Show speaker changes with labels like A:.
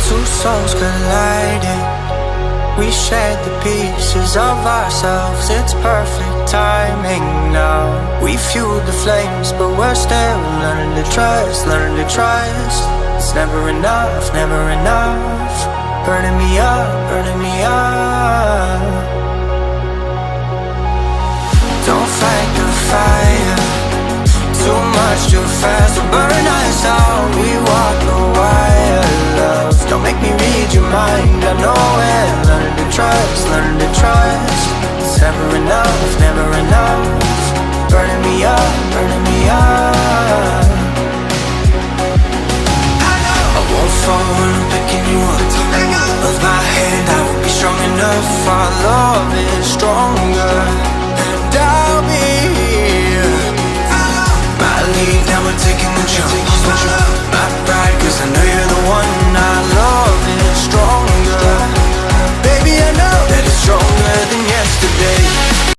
A: Two souls colliding, we shared the pieces of ourselves. It's perfect timing now. We fueled the flames, but we're still learning to trust, learning to trust. It's never enough, never enough. Burning me up, burning me up. Don't fight the fire, too much too fast will burn us out.